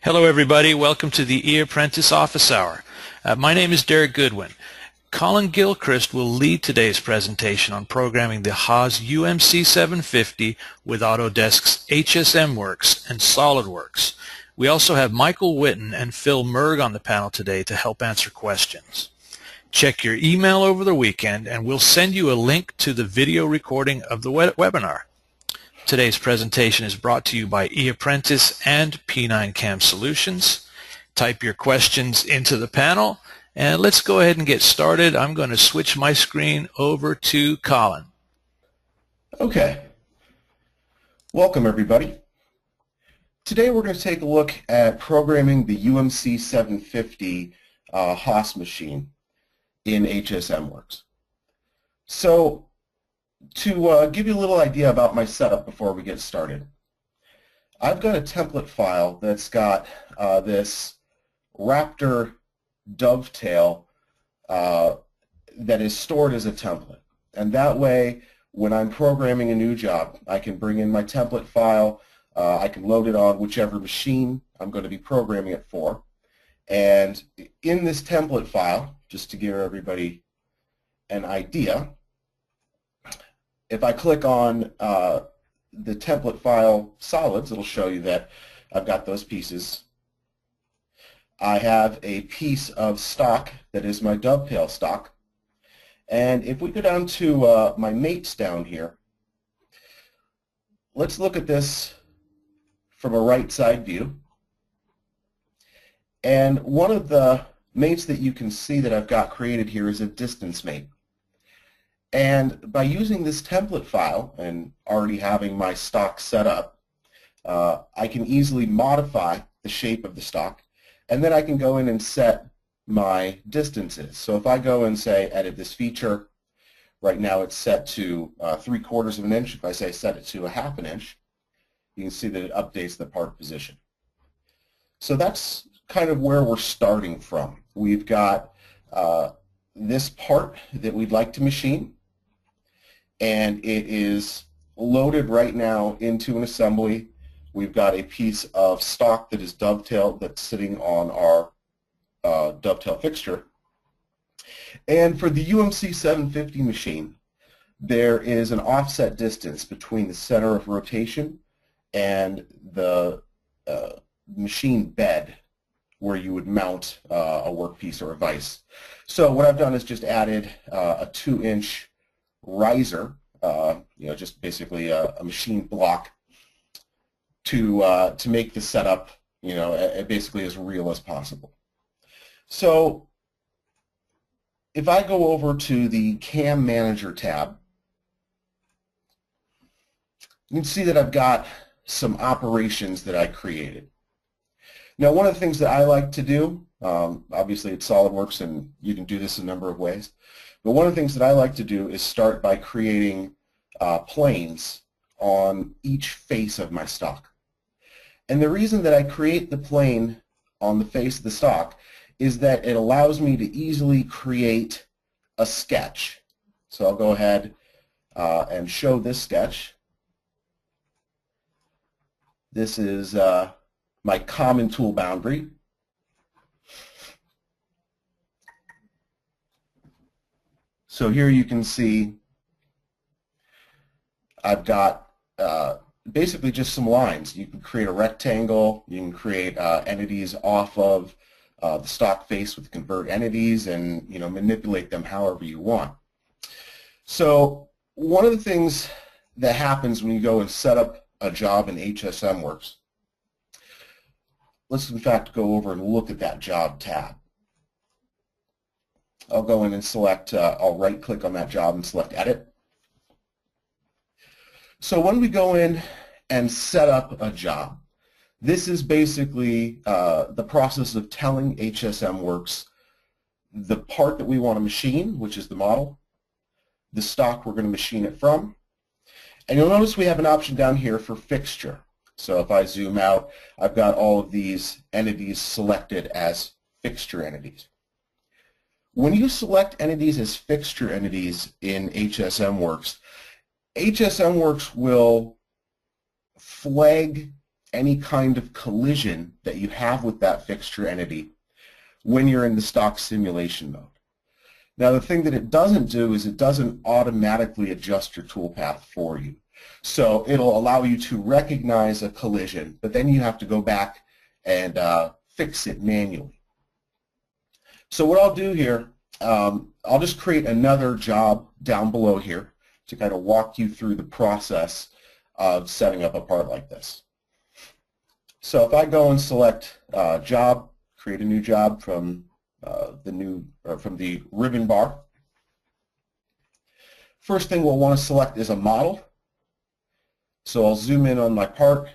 Hello everybody, welcome to the eApprentice Office Hour. My name is Derek Goodwin. Colin Gilchrist will lead today's presentation on programming the Haas UMC-750 with Autodesk's HSMWorks and SolidWorks. We also have Michael Witten and Phil Merg on the panel today to help answer questions. Check your email over the weekend and we'll send you a link to the video recording of the webinar. Today's presentation is brought to you by eApprentice and P9Cam Solutions. Type your questions into the panel, and let's go ahead and get started. I'm going to switch my screen over to Colin. Okay. Welcome, everybody. Today we're going to take a look at programming the UMC-750 Haas machine in HSMWorks. So, to give you a little idea about my setup before we get started, I've got a template file that's got this Raptor dovetail that is stored as a template. And that way, when I'm programming a new job, I can bring in my template file, I can load it on whichever machine I'm going to be programming it for. And in this template file, just to give everybody an idea, if I click on the template file solids, it'll show you that I've got those pieces. I have a piece of stock that is my dovetail stock. And if we go down to my mates down here, let's look at this from a right side view. And one of the mates that you can see that I've got created here is a distance mate. And by using this template file and already having my stock set up, I can easily modify the shape of the stock, and then I can go in and set my distances. So if I go and say edit this feature, right now it's set to 3/4 of an inch. If I say set it to 1/2 inch, you can see that it updates the part position. So that's kind of where we're starting from. We've got this part that we'd like to machine, and it is loaded right now into an assembly. We've got a piece of stock that is dovetailed that's sitting on our dovetail fixture. And for the UMC-750 machine, there is an offset distance between the center of rotation and the machine bed where you would mount a workpiece or a vise. So what I've done is just added a 2-inch riser, just basically a machine block to make the setup, basically as real as possible. So if I go over to the Cam Manager tab, you can see that I've got some operations that I created. Now, one of the things that I like to do, obviously it's SolidWorks and you can do this a number of ways, but one of the things that I like to do is start by creating planes on each face of my stock. And the reason that I create the plane on the face of the stock is that it allows me to easily create a sketch. So I'll go ahead and show this sketch. This is my common tool boundary. So here you can see I've got basically just some lines. You can create a rectangle, you can create entities off of the stock face with convert entities and manipulate them however you want. So one of the things that happens when you go and set up a job in HSMWorks, let's in fact go over and look at that job tab. I'll go in and select, I'll right click on that job and select edit. So when we go in and set up a job, this is basically the process of telling HSMWorks the part that we want to machine, which is the model, the stock we're going to machine it from, and you'll notice we have an option down here for fixture. So if I zoom out, I've got all of these entities selected as fixture entities. When you select entities as fixture entities in HSMWorks, HSMWorks will flag any kind of collision that you have with that fixture entity when you're in the stock simulation mode. Now the thing that it doesn't do is it doesn't automatically adjust your toolpath for you. So it'll allow you to recognize a collision, but then you have to go back and fix it manually. So what I'll do here, I'll just create another job down below here to kind of walk you through the process of setting up a part like this. So if I go and select job, create a new job from the ribbon bar. First thing we'll want to select is a model. So I'll zoom in on my part,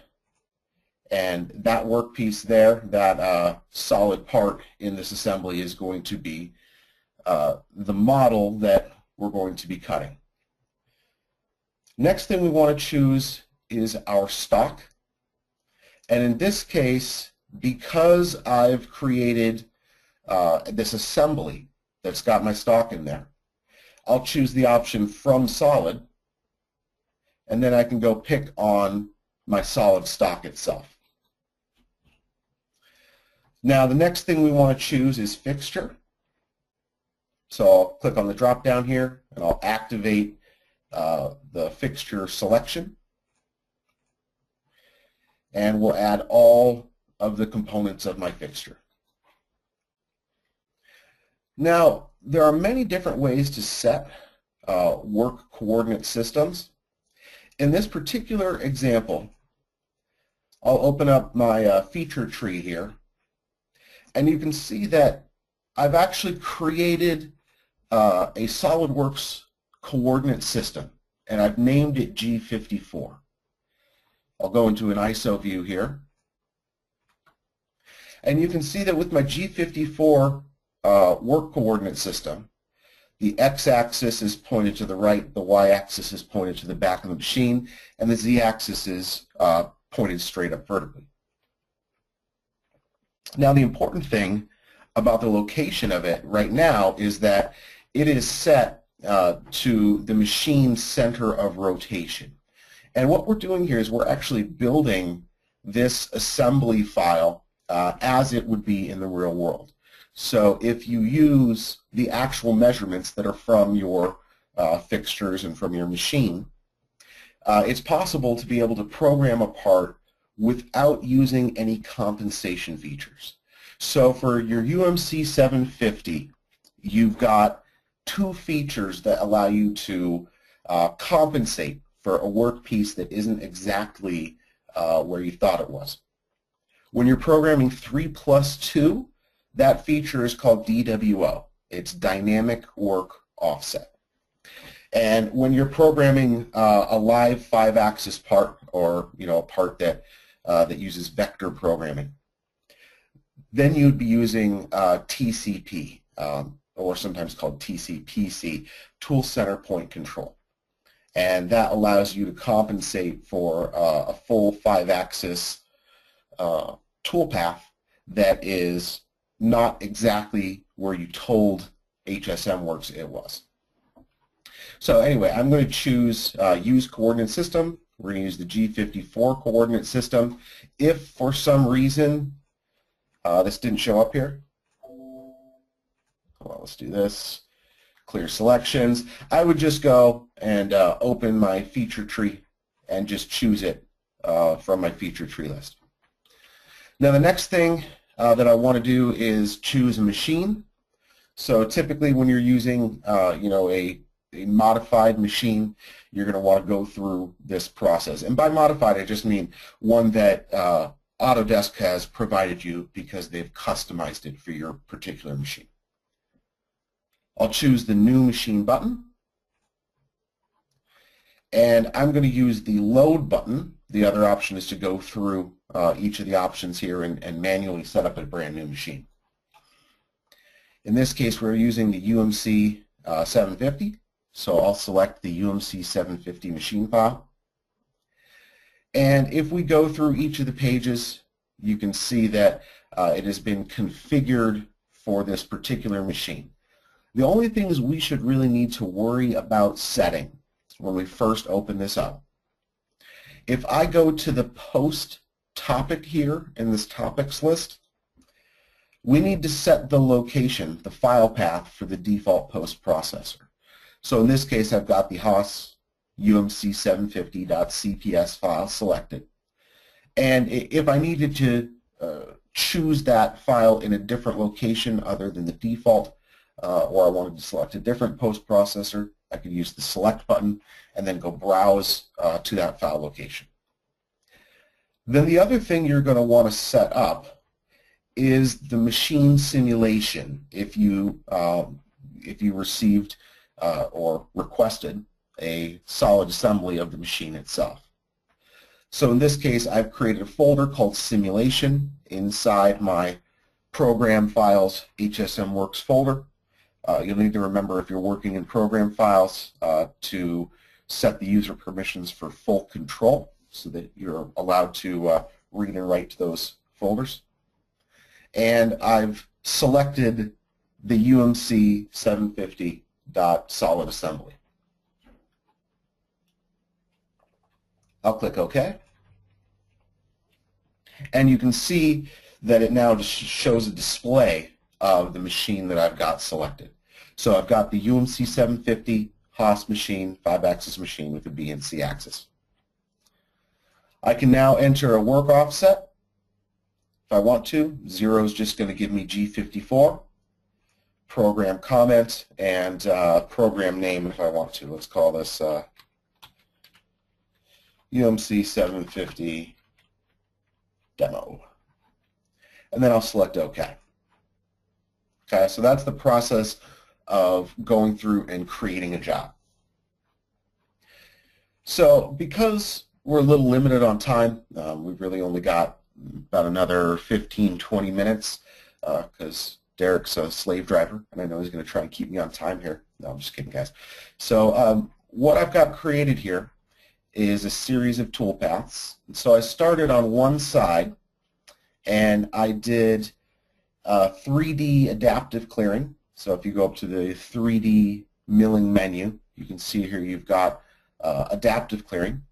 and that workpiece there, that solid part in this assembly, is going to be the model that we're going to be cutting. Next thing we want to choose is our stock. And in this case, because I've created this assembly that's got my stock in there, I'll choose the option from solid, and then I can go pick on my solid stock itself. Now the next thing we want to choose is fixture. So I'll click on the drop down here and I'll activate the fixture selection, and we'll add all of the components of my fixture. Now there are many different ways to set work coordinate systems. In this particular example, I'll open up my feature tree here, and you can see that I've actually created a SolidWorks coordinate system, and I've named it G54. I'll go into an ISO view here, and you can see that with my G54 work coordinate system, the x-axis is pointed to the right, the y-axis is pointed to the back of the machine, and the z-axis is pointed straight up vertically. Now the important thing about the location of it right now is that it is set to the machine center of rotation. And what we're doing here is we're actually building this assembly file as it would be in the real world. So if you use the actual measurements that are from your fixtures and from your machine, it's possible to be able to program a part without using any compensation features. So for your UMC-750, you've got two features that allow you to compensate for a workpiece that isn't exactly where you thought it was. When you're programming 3+2, that feature is called DWO. It's Dynamic Work Offset. And when you're programming a live 5-axis part, or a part that uses vector programming, then you'd be using TCP, or sometimes called TCPC, Tool Center Point Control. And that allows you to compensate for a full 5-axis toolpath that is not exactly where you told HSMWorks it was. So anyway, I'm going to choose Use Coordinate System. We're going to use the G54 coordinate system. If for some reason this didn't show up here, well, let's do this. Clear selections. I would just go and open my feature tree and just choose it from my feature tree list. Now the next thing that I want to do is choose a machine. So typically when you're using a modified machine, you're going to want to go through this process. And by modified, I just mean one that Autodesk has provided you because they've customized it for your particular machine. I'll choose the New Machine button, and I'm going to use the Load button. The other option is to go through each of the options here and manually set up a brand new machine. In this case, we're using the UMC-750, so I'll select the UMC-750 machine file. And if we go through each of the pages, you can see that it has been configured for this particular machine. The only things we should really need to worry about setting when we first open this up, if I go to the Post topic here in this topics list, we need to set the location, the file path for the default post processor. So in this case, I've got the Haas UMC-750.cps file selected. And if I needed to choose that file in a different location other than the default, or I wanted to select a different post processor, I could use the select button and then go browse to that file location. Then the other thing you're going to want to set up is the machine simulation if you received or requested a solid assembly of the machine itself. So in this case, I've created a folder called simulation inside my program files HSMWorks folder. You'll need to remember, if you're working in program files, to set the user permissions for full control so that you're allowed to read and write to those folders. And I've selected the UMC-750.SolidAssembly. I'll click OK. And you can see that it now just shows a display of the machine that I've got selected. So I've got the UMC-750 Haas machine, 5-axis machine with a B and C axis. I can now enter a work offset if I want to. 0 is just going to give me G54. Program comment and program name if I want to. Let's call this UMC-750 demo. And then I'll select OK. Okay, so that's the process of going through and creating a job. So because we're a little limited on time, we've really only got about another 15-20 minutes because Derek's a slave driver, and I know he's going to try and keep me on time here. No, I'm just kidding, guys. So what I've got created here is a series of toolpaths. And so I started on one side, and I did 3D adaptive clearing. So if you go up to the 3D milling menu, you can see here you've got adaptive clearing.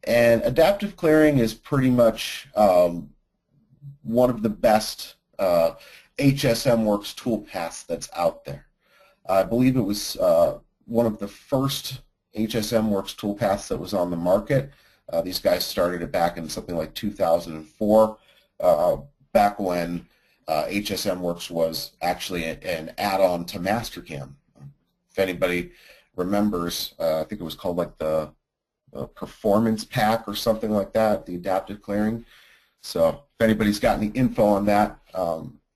And adaptive clearing is pretty much one of the best HSMWorks toolpaths that's out there. I believe it was one of the first HSMWorks toolpaths that was on the market. These guys started it back in something like 2004, back when HSMWorks was actually an add-on to Mastercam. If anybody remembers, I think it was called like the Performance Pack or something like that, the adaptive clearing. So if anybody's got any info on that,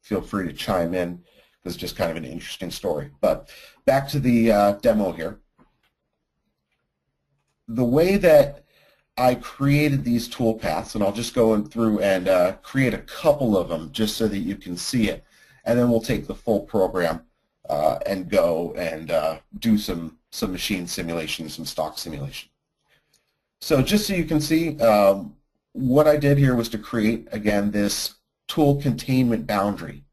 feel free to chime in. It's just kind of an interesting story. But back to the demo here. The way that I created these toolpaths, and I'll just go through and create a couple of them just so that you can see it, and then we'll take the full program and go and do some machine simulation, some stock simulation. So just so you can see, what I did here was to create, again, this tool containment boundary.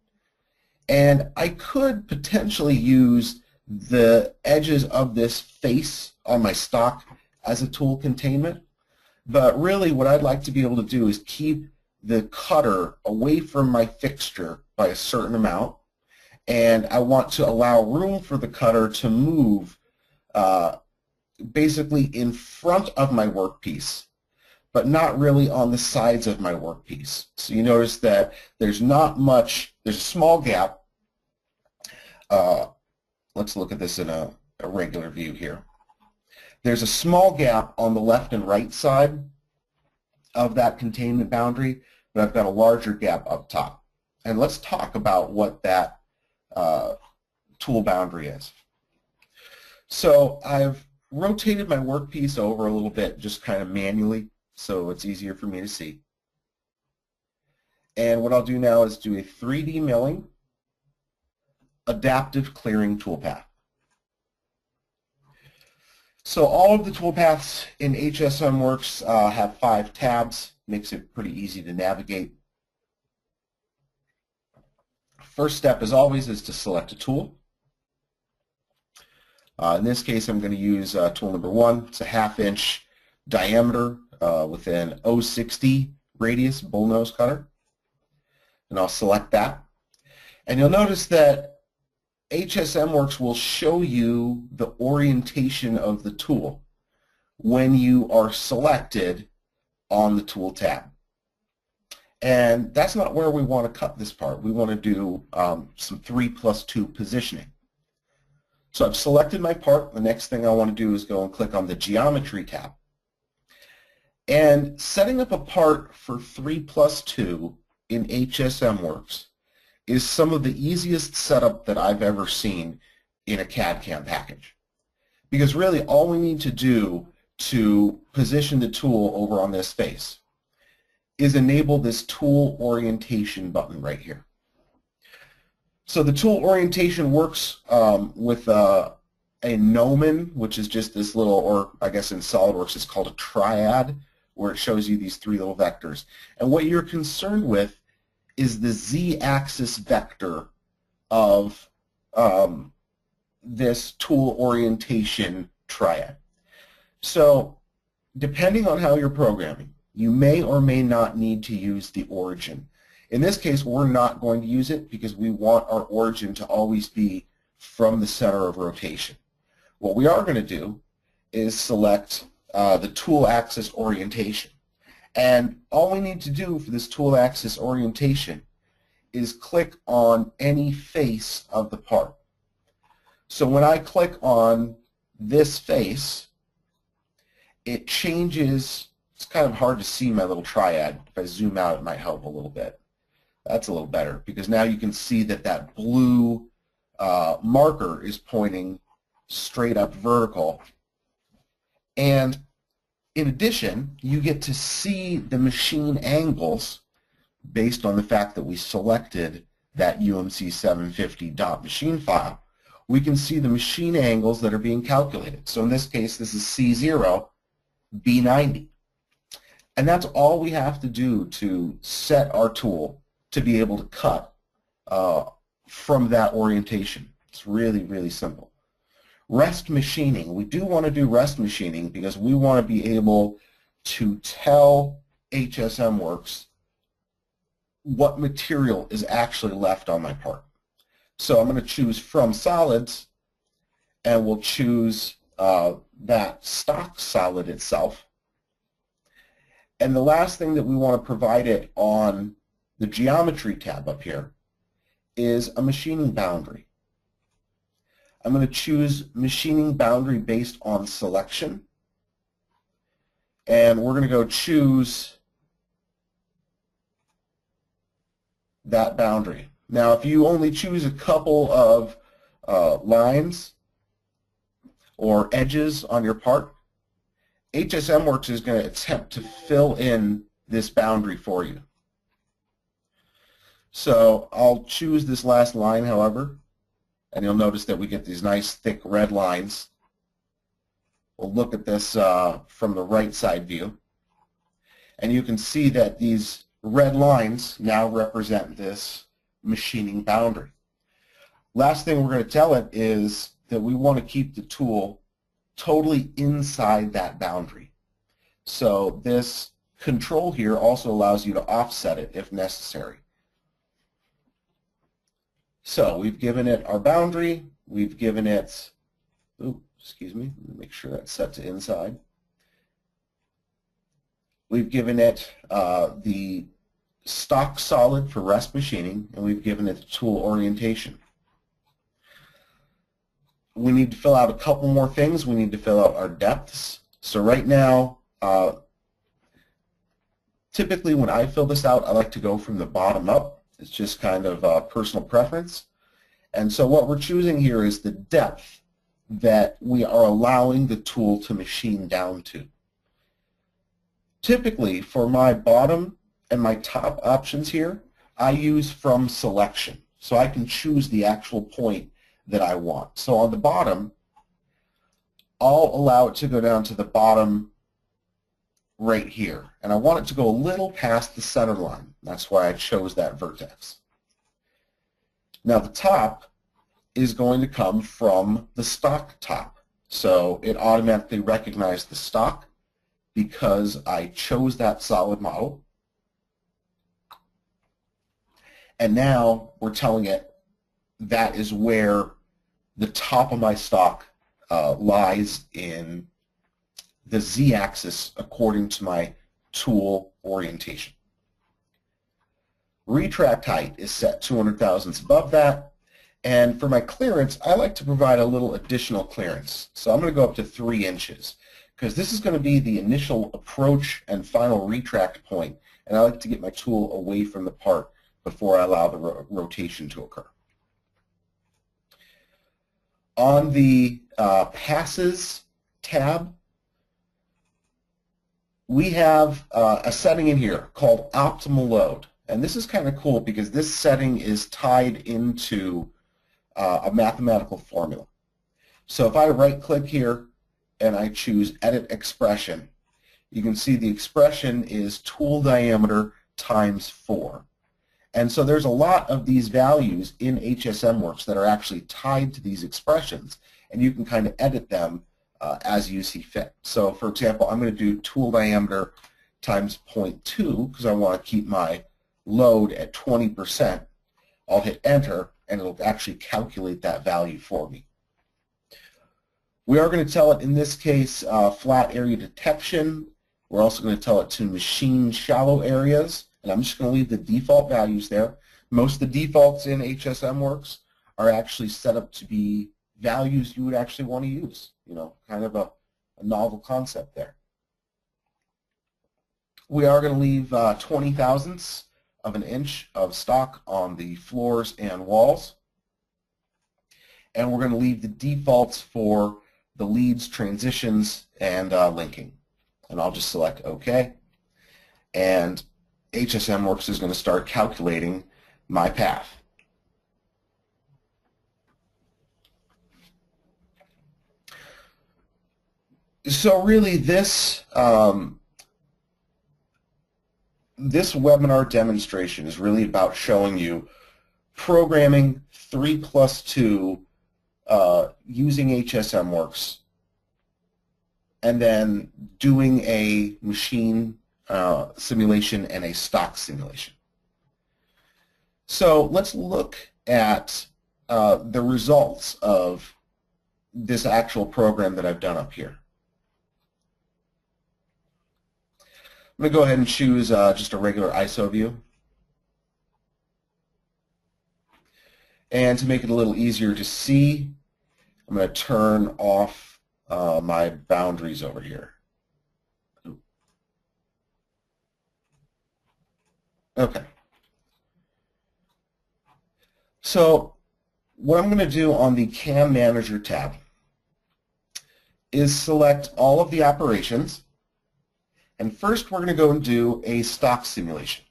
And I could potentially use the edges of this face on my stock as a tool containment. But really what I'd like to be able to do is keep the cutter away from my fixture by a certain amount. And I want to allow room for the cutter to move basically in front of my workpiece, but not really on the sides of my workpiece. So you notice that there's not much, there's a small gap. Let's look at this in a regular view here. There's a small gap on the left and right side of that containment boundary, but I've got a larger gap up top. And let's talk about what that tool boundary is. So I've rotated my workpiece over a little bit, just kind of manually, so it's easier for me to see. And what I'll do now is do a 3D milling adaptive clearing toolpath. So all of the toolpaths in HSMWorks have 5 tabs, makes it pretty easy to navigate. First step, as always, is to select a tool. In this case, I'm going to use tool number 1. It's a 1/2 inch diameter with an 060 radius bullnose cutter, and I'll select that. And you'll notice that HSMWorks will show you the orientation of the tool when you are selected on the Tool tab. And that's not where we want to cut this part. We want to do some 3+2 positioning. So I've selected my part. The next thing I want to do is go and click on the Geometry tab. And setting up a part for 3+2 in HSMWorks is some of the easiest setup that I've ever seen in a CAD/CAM package. Because really all we need to do to position the tool over on this face is enable this tool orientation button right here. So the tool orientation works with a gnomon, which is just this little, or I guess in SolidWorks it's called a triad, where it shows you these three little vectors. And what you're concerned with is the z-axis vector of this tool orientation triad. So depending on how you're programming, you may or may not need to use the origin. In this case, we're not going to use it because we want our origin to always be from the center of rotation. What we are going to do is select the tool axis orientation. And all we need to do for this tool axis orientation is click on any face of the part. So when I click on this face, it changes. It's kind of hard to see my little triad. If I zoom out, it might help a little bit. That's a little better because now you can see that that blue marker is pointing straight up vertical. And in addition, you get to see the machine angles based on the fact that we selected that UMC-750.machine file. We can see the machine angles that are being calculated. So in this case, this is C0, B90. And that's all we have to do to set our tool to be able to cut from that orientation. It's really, really simple. Rest machining. We do want to do rest machining because we want to be able to tell HSMWorks what material is actually left on my part. So I'm going to choose from solids, and we'll choose that stock solid itself. And the last thing that we want to provide it on the Geometry tab up here is a machining boundary. I'm going to choose machining boundary based on selection. And we're going to go choose that boundary. Now, if you only choose a couple of lines or edges on your part, HSMWorks is going to attempt to fill in this boundary for you. So I'll choose this last line, however, and you'll notice that we get these nice thick red lines. We'll look at this from the right side view, and you can see that these red lines now represent this machining boundary. Last thing we're going to tell it is that we want to keep the tool totally inside that boundary. So this control here also allows you to offset it if necessary. So we've given it our boundary, we've given it, excuse me, let me make sure that's set to inside. We've given it the stock solid for rest machining, and we've given it the tool orientation. We need to fill out a couple more things. We need to fill out our depths. So right now, typically when I fill this out, I like to go from the bottom up. It's just kind of personal preference. And so what we're choosing here is the depth that we are allowing the tool to machine down to. Typically, for my bottom and my top options here, I use from selection. So I can choose the actual point that I want. So on the bottom, I'll allow it to go down to the bottom right here. And I want it to go a little past the center line. That's why I chose that vertex. Now the top is going to come from the stock top. So it automatically recognized the stock because I chose that solid model. And now we're telling it that is where the top of my stock lies in the z-axis according to my tool orientation. Retract height is set 200 thousandths above that. And for my clearance, I like to provide a little additional clearance. So I'm going to go up to 3 inches because this is going to be the initial approach and final retract point, and I like to get my tool away from the part before I allow the rotation to occur. On the Passes tab, we have a setting in here called Optimal Load. And this is kind of cool because this setting is tied into a mathematical formula. So if I right-click here and I choose Edit Expression, you can see the expression is tool diameter times 4. And so there's a lot of these values in HSMWorks that are actually tied to these expressions, and you can kind of edit them as you see fit. So for example, I'm going to do tool diameter times 0.2 because I want to keep my load at 20%. I'll hit enter and it'll actually calculate that value for me. We are going to tell it in this case flat area detection. We're also going to tell it to machine shallow areas, and I'm just going to leave the default values there. Most of the defaults in HSMWorks are actually set up to be values you would actually want to use. You know, kind of a novel concept there. We are going to leave 20 thousandths of an inch of stock on the floors and walls. And we're going to leave the defaults for the leads, transitions, and linking. And I'll just select OK. And HSMWorks is going to start calculating my path. So really this this webinar demonstration is really about showing you programming 3+2 using HSMWorks and then doing a machine simulation and a stock simulation. So let's look at the results of this actual program that I've done up here. I'm going to go ahead and choose just a regular ISO view. And to make it a little easier to see, I'm going to turn off my boundaries over here. Okay. So what I'm going to do on the CAM Manager tab is select all of the operations. And first, we're going to go and do a stock simulation.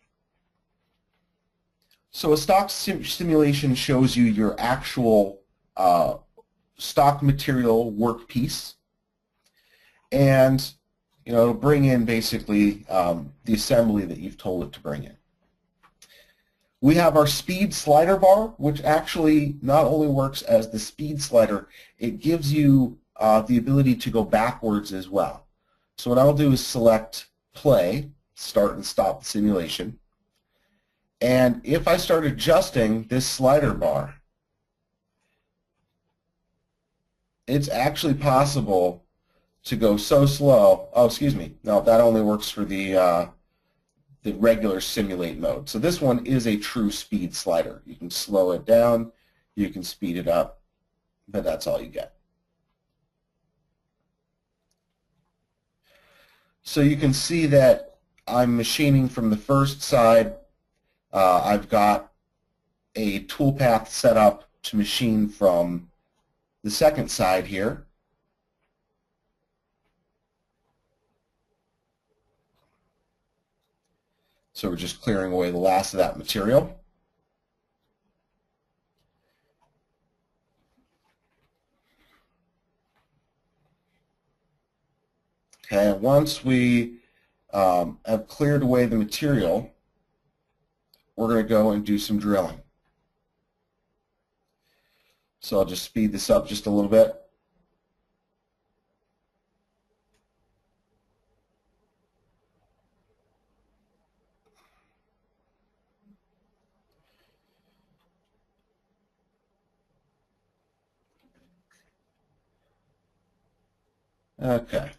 So a stock simulation shows you your actual stock material workpiece, and it'll bring in basically the assembly that you've told it to bring in. We have our speed slider bar, which actually not only works as the speed slider, it gives you the ability to go backwards as well. So what I'll do is select play, start and stop the simulation. And if I start adjusting this slider bar, it's actually possible to go so slow. Oh, excuse me. No, that only works for the regular simulate mode. So this one is a true speed slider. You can slow it down, you can speed it up, but that's all you get. So you can see that I'm machining from the first side. I've got a toolpath set up to machine from the second side here. So we're just clearing away the last of that material. Okay, once we have cleared away the material, we're going to go and do some drilling. So I'll just speed this up just a little bit. Okay.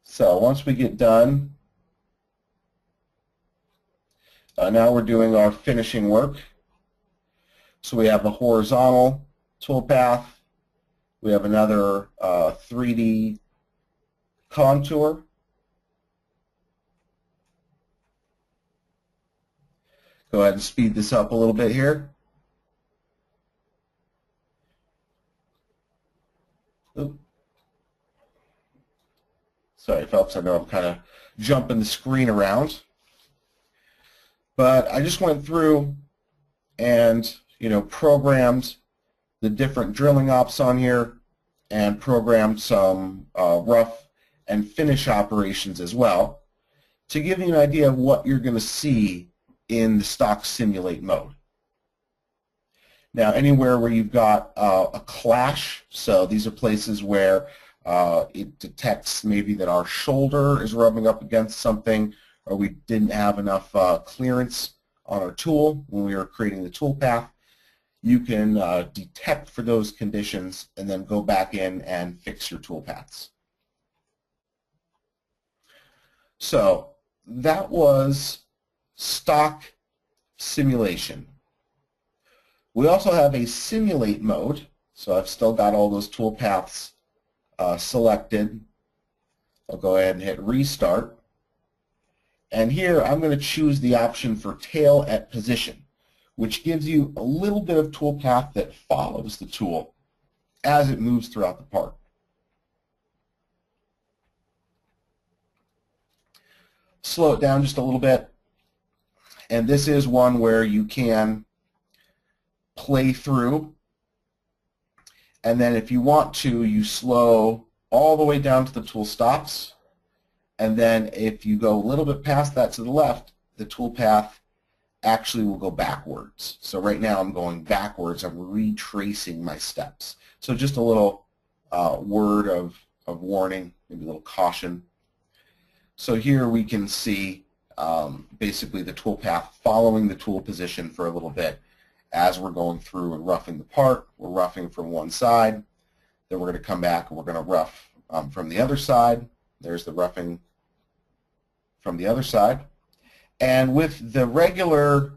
So once we get done, now we're doing our finishing work. So we have a horizontal toolpath. We have another 3D contour. Go ahead and speed this up a little bit here. Oop. Sorry, folks, I know I'm kind of jumping the screen around. But I just went through and, programmed the different drilling ops on here and programmed some rough and finish operations as well to give you an idea of what you're going to see in the stock simulate mode. Now, anywhere where you've got a clash, so these are places where it detects maybe that our shoulder is rubbing up against something, or we didn't have enough clearance on our tool when we were creating the toolpath, you can detect for those conditions and then go back in and fix your toolpaths. So that was stock simulation. We also have a simulate mode, so I've still got all those toolpaths selected. I'll go ahead and hit restart. And here I'm going to choose the option for tail at position, which gives you a little bit of toolpath that follows the tool as it moves throughout the part. Slow it down just a little bit. And this is one where you can play through. And then if you want to, you slow all the way down to the tool stops. And then if you go a little bit past that to the left, the toolpath actually will go backwards. So right now I'm going backwards. I'm retracing my steps. So just a little word of warning, maybe a little caution. So here we can see basically the toolpath following the tool position for a little bit as we're going through and roughing the part. We're roughing from one side. Then we're going to come back and we're going to rough from the other side. There's the roughing from the other side. And with the regular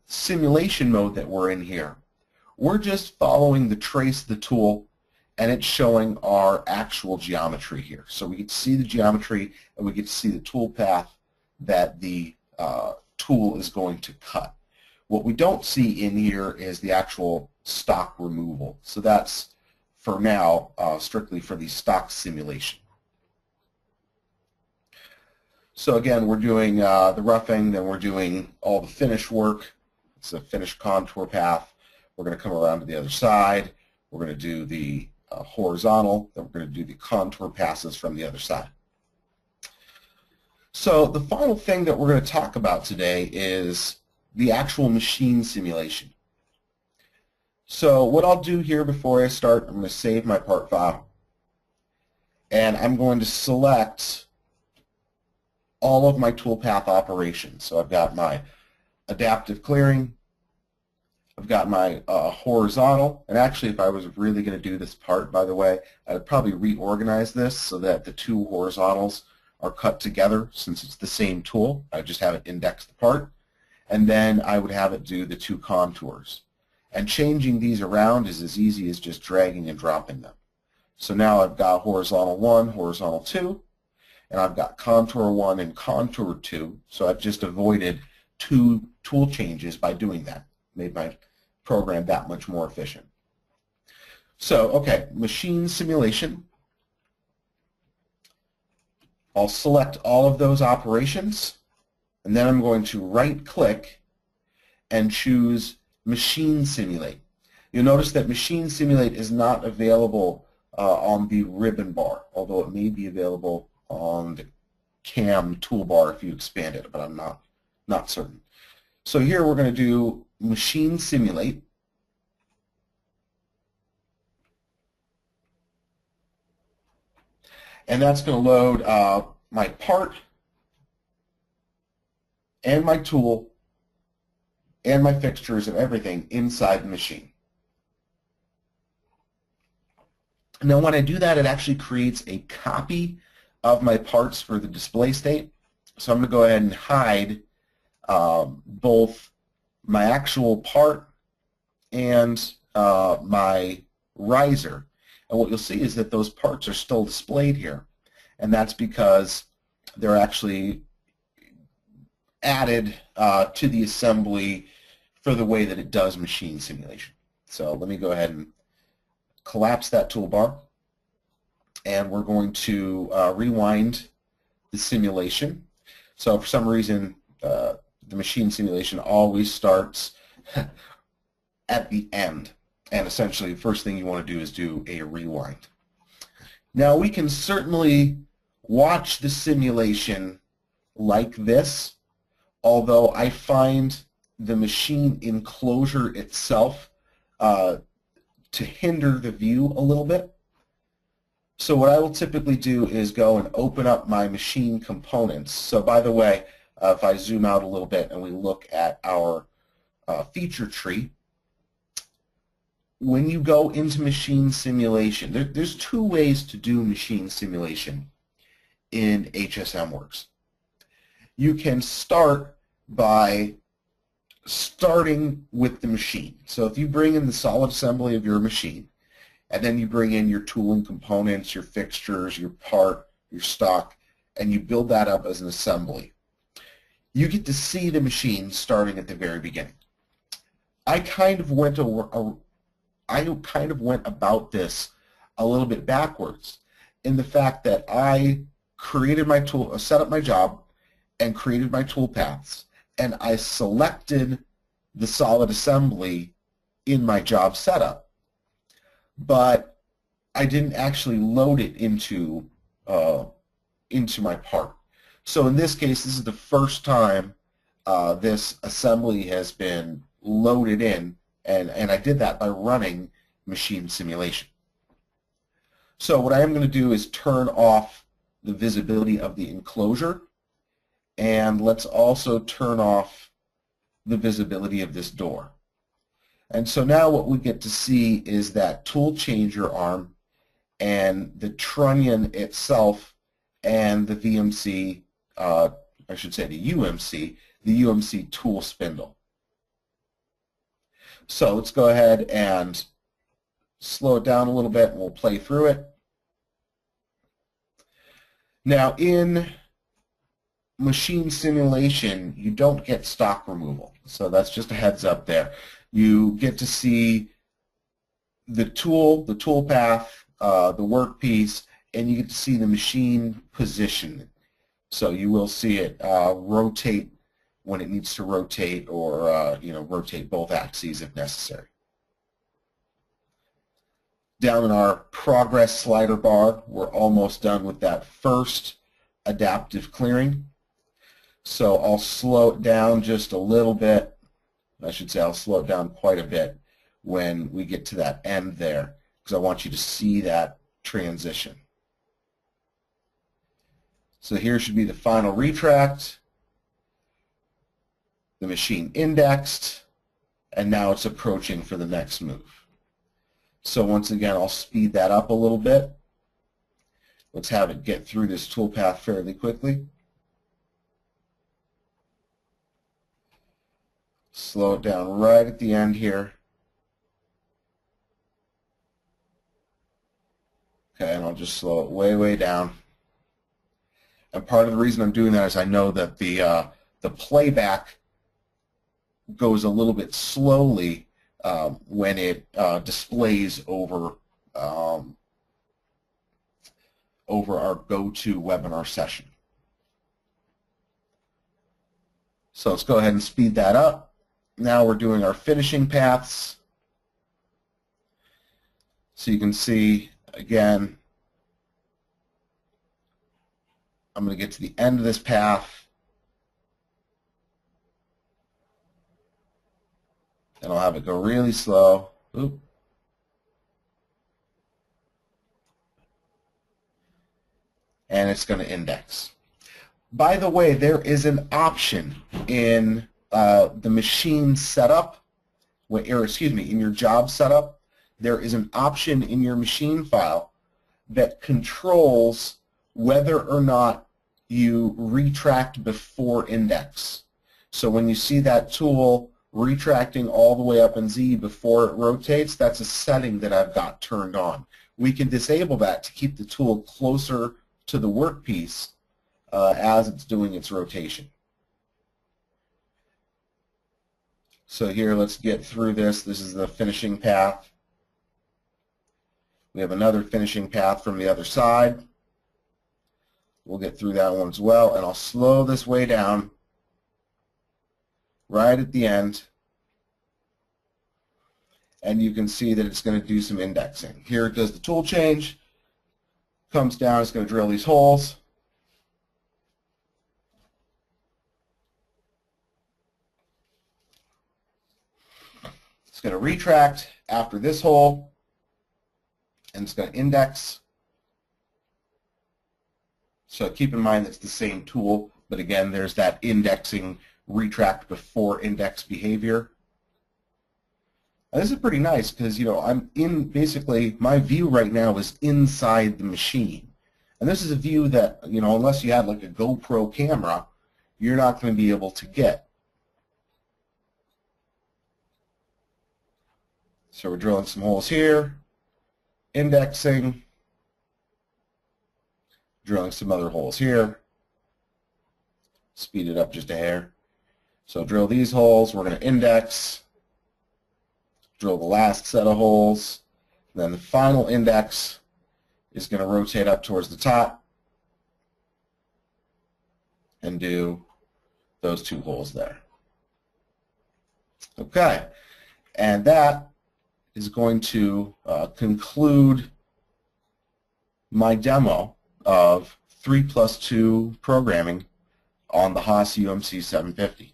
simulation mode that we're in here, we're just following the trace of the tool, and it's showing our actual geometry here. So we get to see the geometry, and we get to see the tool path that the tool is going to cut. What we don't see in here is the actual stock removal. So that's, for now, strictly for the stock simulation. So again, we're doing the roughing, then we're doing all the finish work. It's a finished contour path. We're going to come around to the other side. We're going to do the horizontal, then we're going to do the contour passes from the other side. So the final thing that we're going to talk about today is the actual machine simulation. So what I'll do here before I start, I'm going to save my part file, and I'm going to select all of my toolpath operations. So I've got my adaptive clearing, I've got my horizontal, and actually if I was really going to do this part, by the way, I'd probably reorganize this so that the two horizontals are cut together since it's the same tool. I just have it index the part, and then I would have it do the two contours. And changing these around is as easy as just dragging and dropping them. So now I've got horizontal 1, horizontal 2, and I've got contour 1 and contour 2, so I've just avoided 2 tool changes by doing that. Made my program that much more efficient. So, okay, machine simulation. I'll select all of those operations, and then I'm going to right-click and choose Machine Simulate. You'll notice that Machine Simulate is not available on the ribbon bar, although it may be available on the CAM toolbar if you expand it, but I'm not certain. So here we're going to do Machine Simulate. And that's going to load my part and my tool and my fixtures and everything inside the machine. Now when I do that, it actually creates a copy of my parts for the display state. So I'm going to go ahead and hide both my actual part and my riser. And what you'll see is that those parts are still displayed here. And that's because they're actually added to the assembly for the way that it does machine simulation. So let me go ahead and collapse that toolbar. And we're going to rewind the simulation. So for some reason, the machine simulation always starts at the end. And essentially, the first thing you want to do is do a rewind. Now, we can certainly watch the simulation like this, although I find the machine enclosure itself to hinder the view a little bit. So what I will typically do is go and open up my machine components. So by the way, if I zoom out a little bit and we look at our feature tree, when you go into machine simulation, there's two ways to do machine simulation in HSMWorks. You can start by starting with the machine. So if you bring in the solid assembly of your machine, and then you bring in your tooling components, your fixtures, your part, your stock, and you build that up as an assembly, you get to see the machine starting at the very beginning. I kind of went about this a little bit backwards in the fact that I created my tool, set up my job, and created my toolpaths, and I selected the solid assembly in my job setup, but I didn't actually load it into my part. So in this case, this is the first time this assembly has been loaded in, and I did that by running machine simulation. So what I am going to do is turn off the visibility of the enclosure, and let's also turn off the visibility of this door. And so now what we get to see is that tool changer arm and the trunnion itself and the VMC, I should say the UMC tool spindle. So let's go ahead and slow it down a little bit and we'll play through it. Now in machine simulation, you don't get stock removal. So that's just a heads up there. You get to see the tool, the tool path, the workpiece, and you get to see the machine position. So you will see it rotate when it needs to rotate, or rotate both axes if necessary. Down in our progress slider bar, we're almost done with that first adaptive clearing. So I'll slow it down just a little bit. I should say I'll slow it down quite a bit when we get to that end there, because I want you to see that transition. So here should be the final retract, the machine indexed, and now it's approaching for the next move. So once again, I'll speed that up a little bit. Let's have it get through this toolpath fairly quickly. Slow it down right at the end here. Okay, and I'll just slow it way, way down. And part of the reason I'm doing that is I know that the playback goes a little bit slowly when it displays over our go-to webinar session. So let's go ahead and speed that up. Now we're doing our finishing paths. So you can see, again, I'm going to get to the end of this path, and I'll have it go really slow. Oop. And it's going to index. By the way, there is an option in the machine setup, in your job setup, there is an option in your machine file that controls whether or not you retract before index. So when you see that tool retracting all the way up in Z before it rotates, that's a setting that I've got turned on. We can disable that to keep the tool closer to the workpiece as it's doing its rotation. So here, let's get through this. This is the finishing path. We have another finishing path from the other side. We'll get through that one as well, and I'll slow this way down right at the end, and you can see that it's going to do some indexing. Here it does the tool change, comes down, it's going to drill these holes. It's going to retract after this hole, and it's going to index. So keep in mind that's the same tool, but again, there's that indexing retract before index behavior. Now, this is pretty nice because, I'm in, basically, my view right now is inside the machine. And this is a view that, unless you had like a GoPro camera, you're not going to be able to get. So we're drilling some holes here, indexing, drilling some other holes here, speed it up just a hair. So drill these holes, we're going to index, drill the last set of holes, and then the final index is going to rotate up towards the top and do those two holes there. Okay, and that is going to conclude my demo of 3+2 programming on the Haas UMC-750.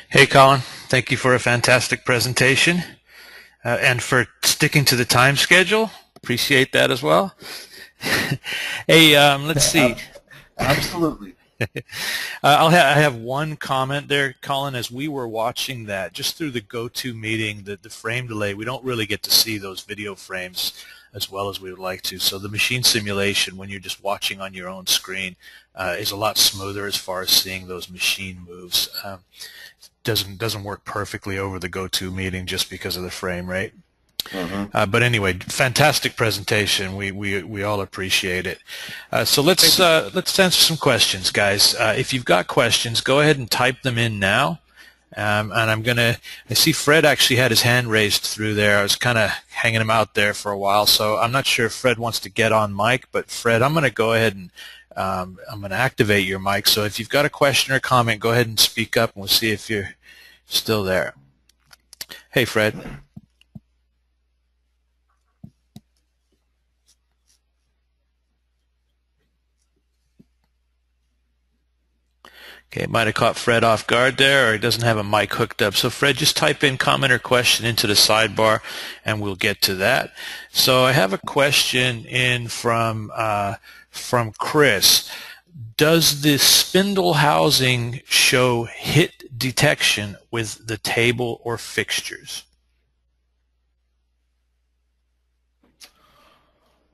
Hey Colin, thank you for a fantastic presentation and for sticking to the time schedule. Appreciate that as well. Hey, let's see. Absolutely. I have one comment there, Colin. As we were watching that, just through the go-to meeting, the frame delay, we don't really get to see those video frames as well as we would like to. So the machine simulation, when you're just watching on your own screen, is a lot smoother as far as seeing those machine moves. Doesn't work perfectly over the go-to meeting just because of the frame rate. Mm-hmm. But anyway, fantastic presentation. We all appreciate it. So let's answer some questions, guys. If you've got questions, go ahead and type them in now. And I see Fred actually had his hand raised through there. I was kind of hanging him out there for a while, so I'm not sure if Fred wants to get on mic. But Fred, I'm going to go ahead and I'm going to activate your mic. So if you've got a question or comment, go ahead and speak up, and we'll see if you're still there. Hey, Fred. Okay, it might have caught Fred off guard there, or he doesn't have a mic hooked up. So Fred, just type in comment or question into the sidebar, and we'll get to that. So I have a question in from Chris. Does the spindle housing show hit detection with the table or fixtures?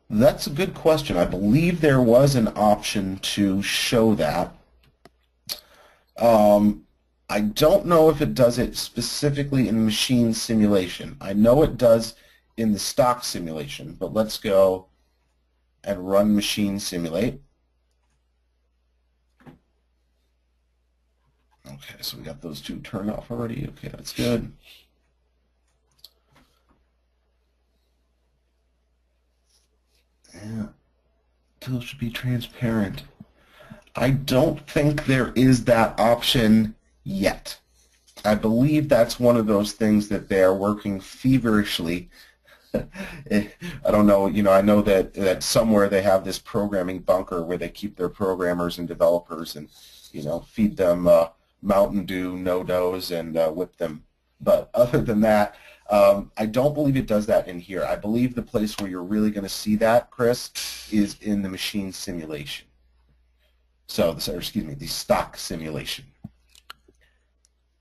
That's a good question. I believe there was an option to show that. I don't know if it does it specifically in machine simulation. I know it does in the stock simulation, but let's go and run machine simulate. Okay, so we got those two turned off already. Okay, that's good. Yeah, tool should be transparent. I don't think there is that option yet. I believe that's one of those things that they are working feverishly. I don't know, I know that somewhere they have this programming bunker where they keep their programmers and developers and, feed them Mountain Dew, no-dos, and whip them. But other than that, I don't believe it does that in here. I believe the place where you're really going to see that, Chris, is in the machine simulation. So, the stock simulation.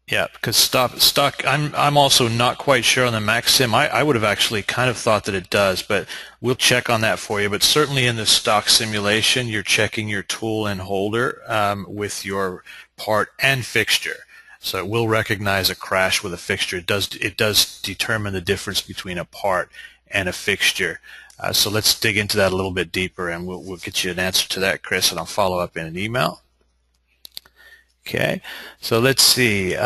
Yeah, because stock. I'm also not quite sure on the Maxim. I would have actually kind of thought that it does, but we'll check on that for you. But certainly in the stock simulation, you're checking your tool and holder with your part and fixture. So it will recognize a crash with a fixture. It does determine the difference between a part and a fixture. So let's dig into that a little bit deeper, and we'll get you an answer to that, Chris, and I'll follow up in an email. Okay, so let's see.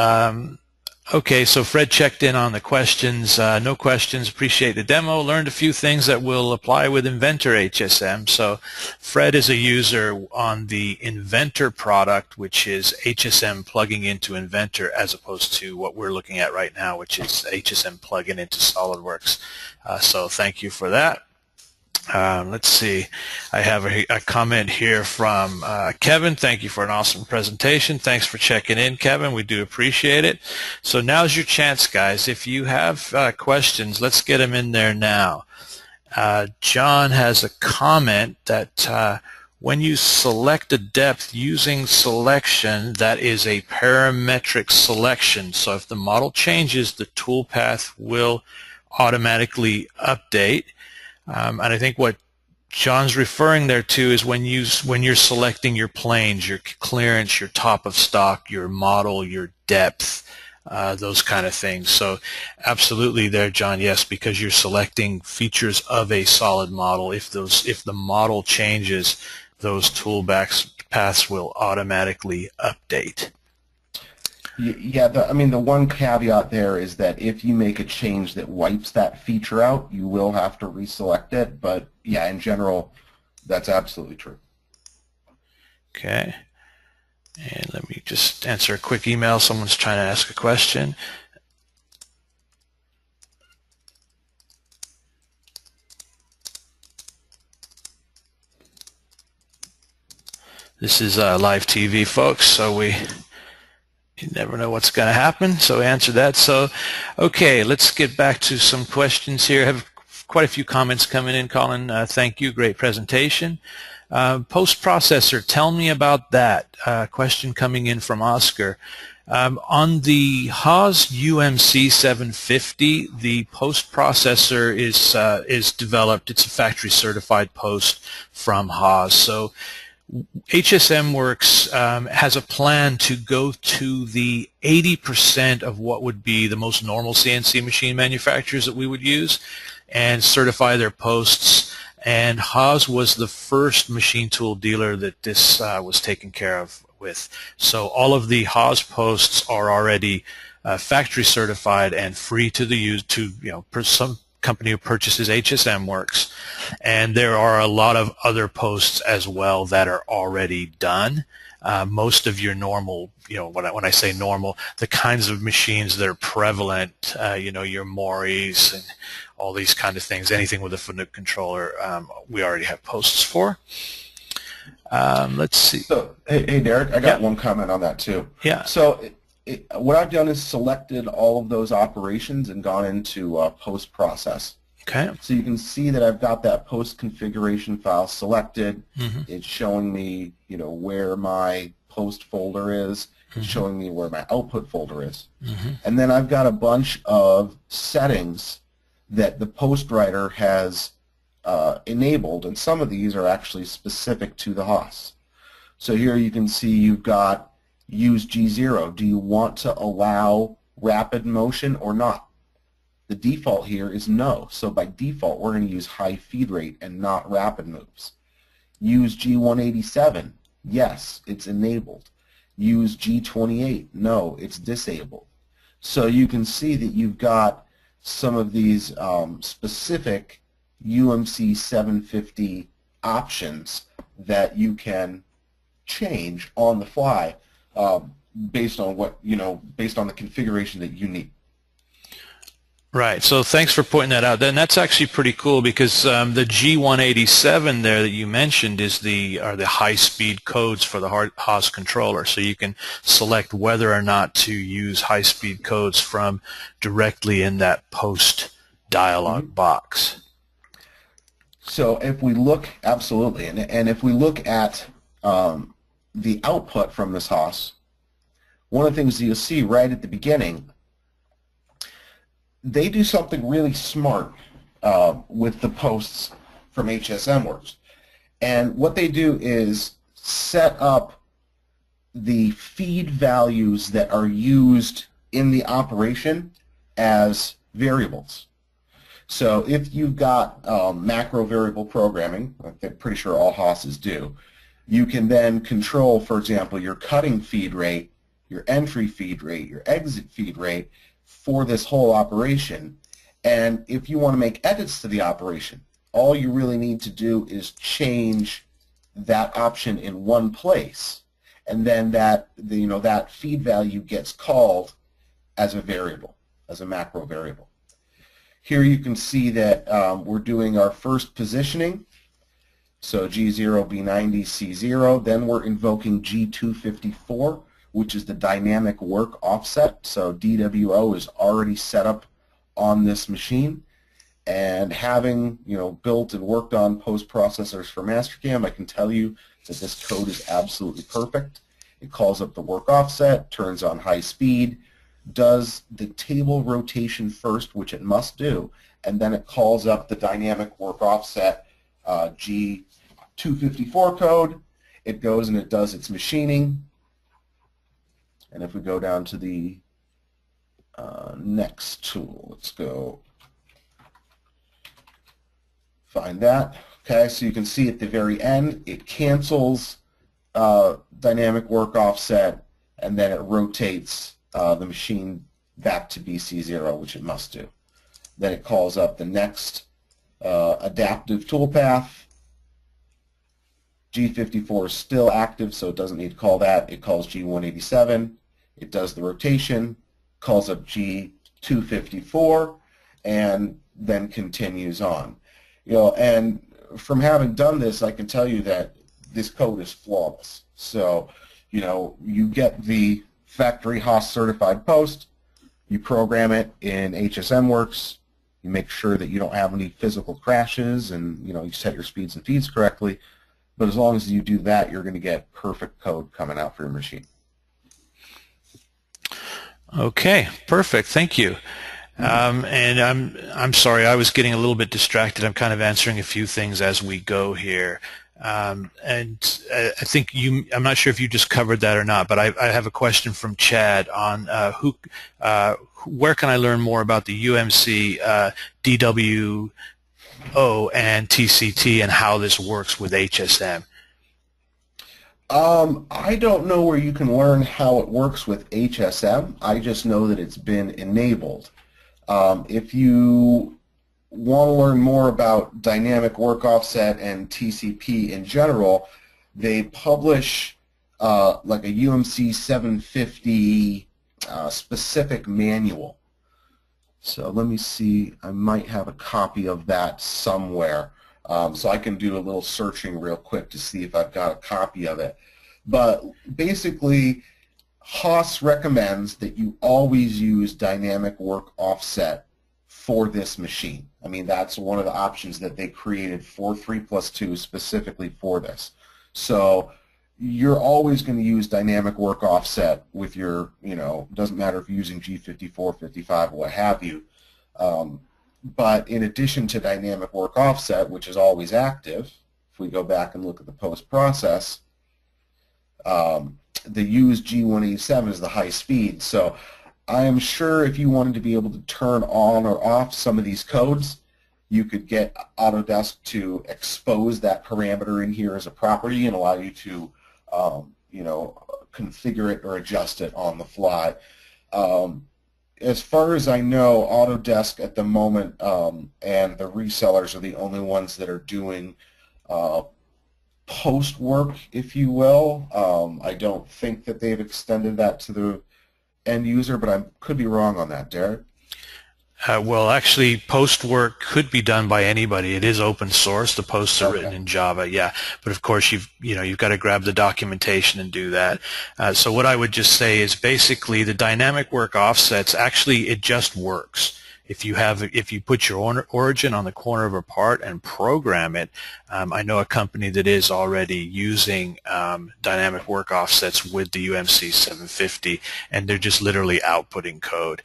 Okay, so Fred checked in on the questions. No questions. Appreciate the demo. Learned a few things that will apply with Inventor HSM. So Fred is a user on the Inventor product, which is HSM plugging into Inventor, as opposed to what we're looking at right now, which is HSM plugging into SolidWorks. So thank you for that. Let's see. I have a comment here from Kevin. Thank you for an awesome presentation. Thanks for checking in, Kevin. We do appreciate it. So now's your chance, guys. If you have questions, let's get them in there now. John has a comment that when you select a depth using selection, that is a parametric selection. So if the model changes, the toolpath will automatically update. And I think what John's referring there to is when you're selecting your planes, your clearance, your top of stock, your model, your depth, those kind of things. So absolutely there, John, yes, because you're selecting features of a solid model. If the model changes, those toolpaths will automatically update. Yeah, the one caveat there is that if you make a change that wipes that feature out, you will have to reselect it. But yeah, in general, that's absolutely true. Okay. And let me just answer a quick email. Someone's trying to ask a question. This is live TV, folks, so you never know what's going to happen, so answer that. So, okay, let's get back to some questions here. I have quite a few comments coming in, Colin. Thank you. Great presentation. Post-processor, tell me about that. Question coming in from Oscar. On the Haas UMC-750, the post-processor is developed. It's a factory-certified post from Haas. So HSMWorks has a plan to go to the 80% of what would be the most normal CNC machine manufacturers that we would use and certify their posts. And Haas was the first machine tool dealer that this was taken care of with. So all of the Haas posts are already factory certified and free to the use to some company who purchases HSMWorks, and there are a lot of other posts as well that are already done. Most of your normal, when I say normal, the kinds of machines that are prevalent, your Moris and all these kind of things, anything with a Fanuc controller, we already have posts for. Let's see. So, hey Derek, I got one comment on that too. Yeah. So what I've done is selected all of those operations and gone into post-process. Okay. So you can see that I've got that post configuration file selected. Mm-hmm. It's showing me, where my post folder is. It's showing me where my output folder is. Mm-hmm. And then I've got a bunch of settings that the post writer has enabled, and some of these are actually specific to the Haas. So here you can see you've got use G0. Do you want to allow rapid motion or not? The default here is no. So by default, we're going to use high feed rate and not rapid moves. Use G187. Yes, it's enabled. Use G28. No, it's disabled. So you can see that you've got some of these specific UMC-750 options that you can change on the fly based on based on the configuration that you need. Right. So thanks for pointing that out. Then that's actually pretty cool because the G187 there that you mentioned are the high-speed codes for the Haas controller. So you can select whether or not to use high-speed codes from directly in that post dialog box. So if we look, absolutely, and if we look at the output from this Haas, one of the things that you'll see right at the beginning, they do something really smart with the posts from HSMWorks. And what they do is set up the feed values that are used in the operation as variables. So if you've got macro variable programming, I'm pretty sure all Haas's do, you can then control, for example, your cutting feed rate, your entry feed rate, your exit feed rate for this whole operation. And if you want to make edits to the operation, all you really need to do is change that option in one place, and then that that feed value gets called as a variable, as a macro variable. Here you can see that we're doing our first positioning, so G0, B90, C0. Then we're invoking G254, which is the dynamic work offset. So DWO is already set up on this machine. And having built and worked on post processors for Mastercam, I can tell you that this code is absolutely perfect. It calls up the work offset, turns on high speed, does the table rotation first, which it must do, and then it calls up the dynamic work offset G254 code. It goes and it does its machining. And if we go down to the next tool, let's go find that. Okay, so you can see at the very end it cancels dynamic work offset, and then it rotates the machine back to BC0, which it must do. Then it calls up the next adaptive toolpath. G54 is still active, so it doesn't need to call that. It calls G187. It does the rotation, calls up G254, and then continues on. And from having done this, I can tell you that this code is flawless. So, you get the factory Haas certified post, you program it in HSMWorks, you make sure that you don't have any physical crashes, and you set your speeds and feeds correctly. But as long as you do that, you're going to get perfect code coming out for your machine. Okay, perfect. Thank you. And I'm sorry, I was getting a little bit distracted. I'm kind of answering a few things as we go here. And I think I'm not sure if you just covered that or not, but I have a question from Chad on where can I learn more about the UMC DWO and TCT and how this works with HSM? I don't know where you can learn how it works with HSM. I just know that it's been enabled. If you want to learn more about dynamic work offset and TCP in general, they publish like a UMC-750 specific manual. So let me see, I might have a copy of that somewhere. So I can do a little searching real quick to see if I've got a copy of it. But basically, Haas recommends that you always use dynamic work offset for this machine. I mean, that's one of the options that they created for 3+2 specifically for this. So you're always going to use dynamic work offset with your, doesn't matter if you're using G54, 55, what have you. But in addition to dynamic work offset, which is always active, if we go back and look at the post process, the used G187 is the high speed. So I am sure if you wanted to be able to turn on or off some of these codes, you could get Autodesk to expose that parameter in here as a property and allow you to, configure it or adjust it on the fly. As far as I know, Autodesk at the moment and the resellers are the only ones that are doing post work, if you will. I don't think that they've extended that to the end user, but I could be wrong on that, Derek. Well, actually, post work could be done by anybody. It is open source. The posts are written in Java, yeah. But of course, you've got to grab the documentation and do that. So what I would just say is basically the dynamic work offsets. Actually, it just works. if you put your origin on the corner of a part and program it, I know a company that is already using dynamic work offsets with the UMC-750, and they're just literally outputting code.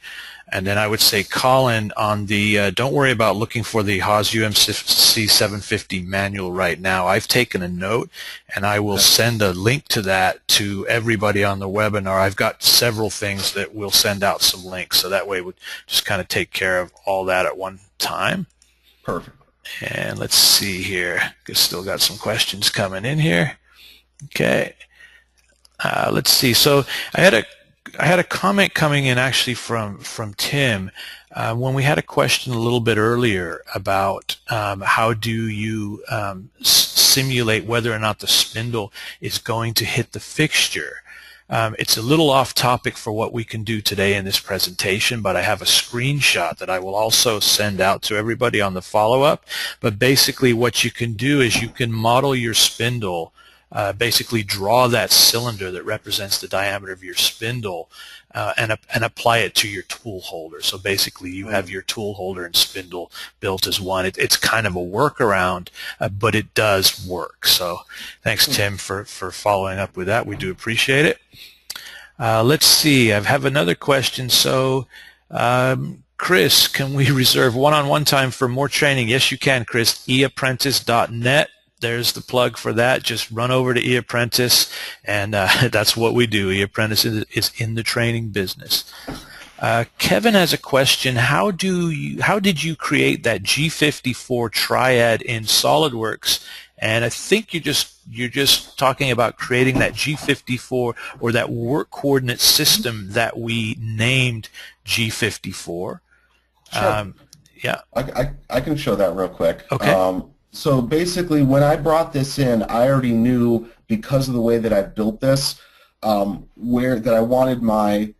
And then I would say, Colin, on the don't worry about looking for the Haas UMC-750 manual right now. I've taken a note, and I will send a link to that to everybody on the webinar. I've got several things that we'll send out some links, so that way we'll just kind of take care of all that at one time. Perfect. And let's see here. Still got some questions coming in here. Okay. Let's see. So I had a comment coming in actually from Tim when we had a question a little bit earlier about how do you simulate whether or not the spindle is going to hit the fixture. It's a little off topic for what we can do today in this presentation, but I have a screenshot that I will also send out to everybody on the follow-up. But basically what you can do is you can model your spindle, basically draw that cylinder that represents the diameter of your spindle and apply it to your tool holder. So basically you have your tool holder and spindle built as one. It's kind of a workaround, but it does work. So thanks, Tim, for following up with that. We do appreciate it. Let's see. I have another question. So Chris, can we reserve one-on-one time for more training? Yes, you can, Chris. eapprentice.net. There's the plug for that. Just run over to eApprentice, and that's what we do. eApprentice is in the training business. Kevin has a question. How did you create that G54 triad in SolidWorks? And I think you're just talking about creating that G54 or that work coordinate system that we named G54. Sure. Yeah. I can show that real quick. Okay. So basically, when I brought this in, I already knew, because of the way that I built this, that I wanted my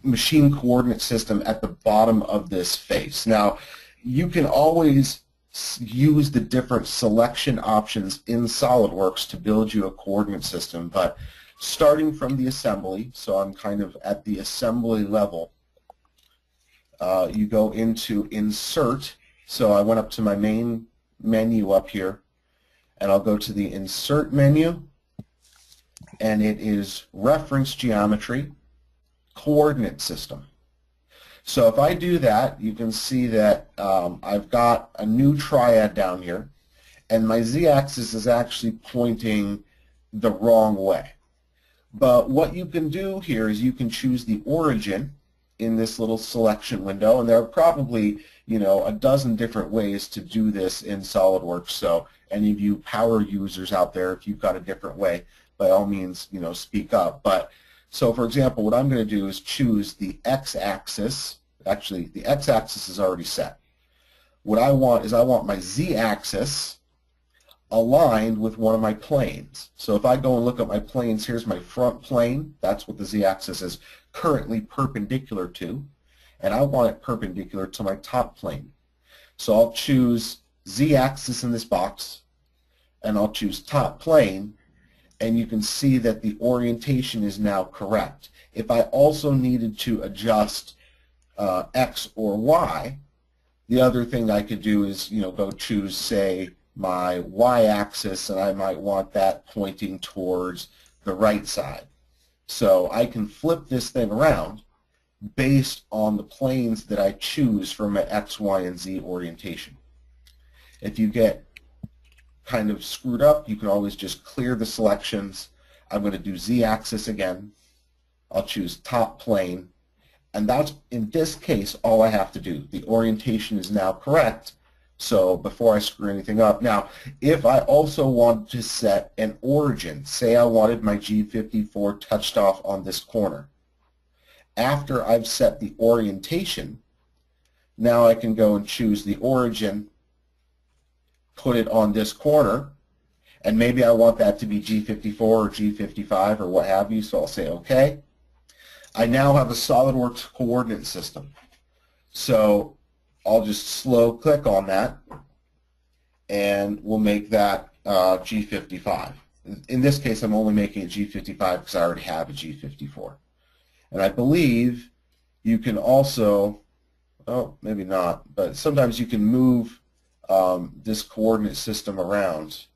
machine coordinate system at the bottom of this face. Now, you can always use the different selection options in SolidWorks to build you a coordinate system, but starting from the assembly, so I'm kind of at the assembly level, you go into Insert. So I went up to my main menu up here, and I'll go to the Insert menu, and it is Reference Geometry, Coordinate System. So if I do that, you can see that I've got a new triad down here, and my z-axis is actually pointing the wrong way. But what you can do here is you can choose the origin in this little selection window, and there are probably a dozen different ways to do this in SolidWorks. So any of you power users out there, if you've got a different way, by all means, speak up. But so, for example, what I'm going to do is choose the x-axis. Actually, the x-axis is already set. What I want is my z-axis aligned with one of my planes. So if I go and look at my planes, here's my front plane. That's what the z-axis is currently perpendicular to. And I want it perpendicular to my top plane. So I'll choose z-axis in this box, and I'll choose top plane, and you can see that the orientation is now correct. If I also needed to adjust X or Y, the other thing I could do is go choose, say, my y-axis, and I might want that pointing towards the right side. So I can flip this thing around based on the planes that I choose for my X, Y, and Z orientation. If you get kind of screwed up, you can always just clear the selections. I'm going to do Z-axis again. I'll choose top plane, and that's, in this case, all I have to do. The orientation is now correct, so before I screw anything up. Now, if I also want to set an origin, say I wanted my G54 touched off on this corner, after I've set the orientation, now I can go and choose the origin, put it on this corner, and maybe I want that to be G54 or G55 or what have you, so I'll say OK. I now have a SolidWorks coordinate system. So I'll just slow click on that, and we'll make that G55. In this case, I'm only making it G55 because I already have a G54. And I believe you can also, Oh, maybe not, but sometimes you can move this coordinate system around.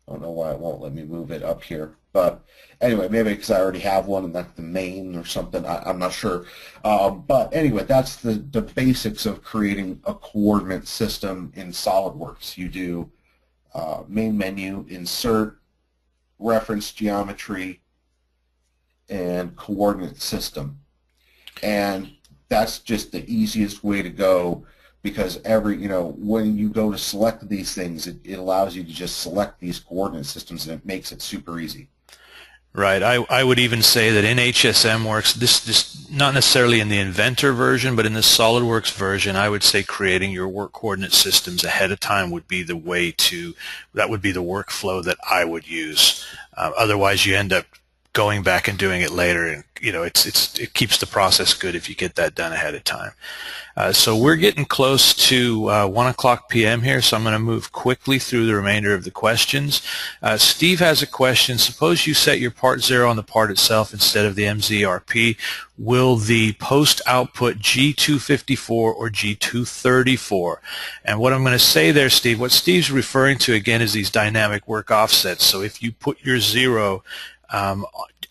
I don't know why it won't let me move it up here, but anyway, maybe because I already have one and that's the main or something. I'm not sure. But anyway, that's the basics of creating a coordinate system in SolidWorks. You do main menu, insert, reference geometry, and coordinate system. And that's just the easiest way to go, because when you go to select these things, it allows you to just select these coordinate systems, and it makes it super easy. Right. I would even say that in HSMWorks, this not necessarily in the Inventor version, but in the SolidWorks version, I would say creating your work coordinate systems ahead of time would be the way to, that would be the workflow that I would use. Otherwise, you end up going back and doing it later, and it keeps the process good if you get that done ahead of time. So we're getting close to 1 o'clock p.m. here, so I'm going to move quickly through the remainder of the questions. Steve has a question. Suppose you set your part 0 on the part itself instead of the MZRP. Will the post output G254 or G234? And what I'm going to say there, Steve, what Steve's referring to again is these dynamic work offsets. So if you put your 0